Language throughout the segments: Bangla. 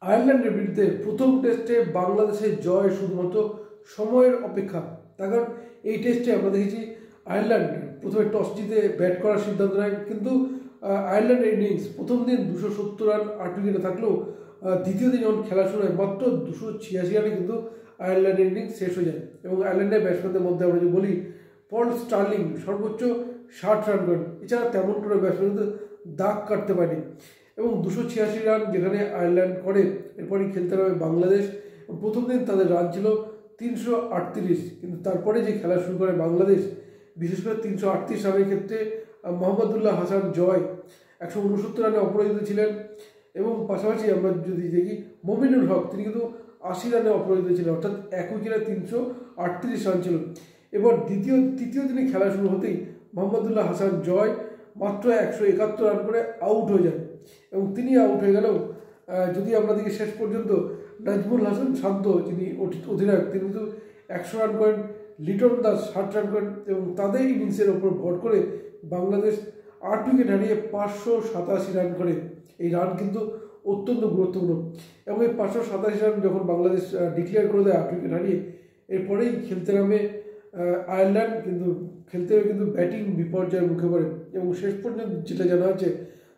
আয়ারল্যান্ডের বিরুদ্ধে প্রথম টেস্টে বাংলাদেশের জয় শুধুমাত্র সময়ের অপেক্ষা। তার কারণ এই টেস্টে আমরা দেখেছি আয়ারল্যান্ড প্রথমে টস জিতে ব্যাট করার সিদ্ধান্ত নেয়, কিন্তু আয়ারল্যান্ডের ইনিংস প্রথম দিন 270 রান 8 উইকেটে থাকলেও দ্বিতীয় দিন যখন খেলা শুরু হয় মাত্র 286 রানে কিন্তু আয়ারল্যান্ডের ইনিংস শেষ হয়ে যায়। এবং আয়ারল্যান্ডের ব্যাটসম্যানদের মধ্যে আমরা যদি বলি, পল স্টার্লিং সর্বোচ্চ 60 রান করেন, এছাড়া তেমন করে ব্যাটসম্যান কিন্তু দাগ কাটতে পারেনি। এবং 286 রান যেখানে আয়ারল্যান্ড করে, এরপরই খেলতে হবে বাংলাদেশ। প্রথম দিন তাদের রান ছিল 338, কিন্তু তারপরে যে খেলা শুরু করে বাংলাদেশ, বিশেষ করে 338 রানের ক্ষেত্রে মোহাম্মদুল্লাহ হাসান জয় 169 রানে অপরাজিত ছিলেন। এবং পাশাপাশি আমরা যদি দেখি মমিনুল হক, তিনি কিন্তু 80 রানে অপরাজিত ছিলেন, অর্থাৎ এক উইকেটে 338 রান ছিল। এবার তৃতীয় দিনে খেলা শুরু হতেই মোহাম্মদুল্লাহ হাসান জয় মাত্র 171 রান করে আউট হয়ে যান। এবং তিনি আউট হয়ে গেলেও যদি আমরা দেখি শেষ পর্যন্ত নাজমুল হাসান শান্ত, যিনি অধিনায়ক, তিনি কিন্তু 100 রান করেন, লিটন দাস 60 রান করেন। এবং তাদের ইনিংসের ওপর ভর করে বাংলাদেশ 8 উইকেট হারিয়ে 587 রান করে। এই রান কিন্তু অত্যন্ত গুরুত্বপূর্ণ। এবং এই 587 রান যখন বাংলাদেশ ডিক্লেয়ার করে দেয় 8 উইকেট হারিয়ে, এরপরেই খেলতে নামে আয়ারল্যান্ড, খেলতে কিন্তু ব্যাটিং বিপর্যয়ের মুখে পড়ে। এবং শেষ পর্যন্ত যেটা জানা আছে,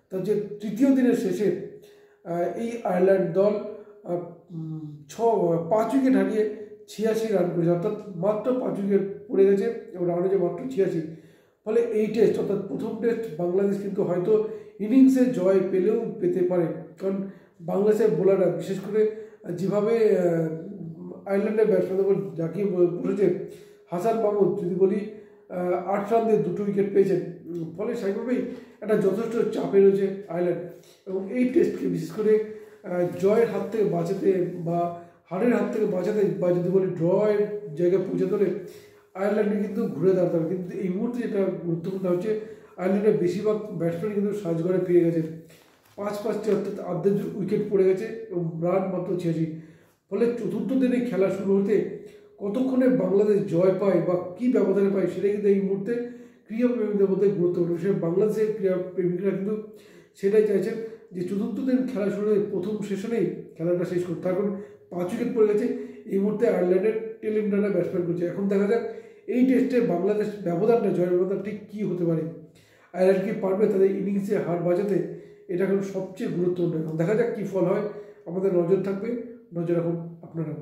তার যে তৃতীয় দিনের শেষে এই আয়ারল্যান্ড দল 5 উইকেট হারিয়ে 86 রান করেছে, অর্থাৎ মাত্র 5 উইকেট পড়ে গেছে এবং রান হয়েছে মাত্র 86। ফলে এই টেস্ট, অর্থাৎ প্রথম টেস্ট, বাংলাদেশ কিন্তু হয়তো ইনিংসে জয় পেতে পারে। কারণ বাংলাদেশের বোলাররা বিশেষ করে যেভাবে আয়ারল্যান্ডের ব্যাটসম্যানদের উপর জাঁকিয়ে বসেছে, হাসান মাহমুদ যদি বলি 8 রান দিয়ে 2 উইকেট পেয়েছেন। ফলে স্বাভাবিকভাবেই একটা যথেষ্ট চাপে রয়েছে আয়ারল্যান্ড। এবং এই টেস্টকে বিশেষ করে জয়ের হাত থেকে বাঁচাতে বা হারের হাত থেকে বাঁচাতে, বা যদি বলি ড্রয়ের জায়গায় পৌঁছাতে হলে আয়ারল্যান্ডে কিন্তু ঘুরে দাঁড়াতে হবে। কিন্তু এই মুহূর্তে যেটা গুরুত্বপূর্ণ হচ্ছে, আয়ারল্যান্ডের বেশিরভাগ ব্যাটসম্যান কিন্তু সাজঘরে ফিরে গেছে, 5-5টি, অর্থাৎ আর্ধেক উইকেট পড়ে গেছে এবং রান মাত্র 86। ফলে চতুর্থ দিনে খেলা শুরু হতে কতক্ষণে বাংলাদেশ জয় পায় বা কী ব্যবধানে পায়, সেটা কিন্তু এই মুহূর্তে ক্রীড়াপ্রেমীদের মধ্যে গুরুত্বপূর্ণ বিষয়। বাংলাদেশের ক্রীড়াপ্রেমিকরা কিন্তু সেটাই চাইছেন যে চতুর্থ দিন খেলা শুরু হয়ে প্রথম সেশনেই খেলাটা শেষ করতে। তার কারণ 5 উইকেট পড়ে গেছে। এই মুহূর্তে আয়ারল্যান্ডের টেল ইন্ডিয়ানরা ব্যাটসম্যান করছে। এখন দেখা যাক এই টেস্টে বাংলাদেশ ব্যবধানটা, জয়ের ব্যবধান ঠিক কী হতে পারে। আয়ারল্যান্ড কি পারবে তাদের ইনিংসে হার বাঁচাতে? এটা এখন সবচেয়ে গুরুত্বপূর্ণ। এখন দেখা যাক কী ফল হয়। আমাদের নজর থাকবে, নজর রাখুন আপনারা।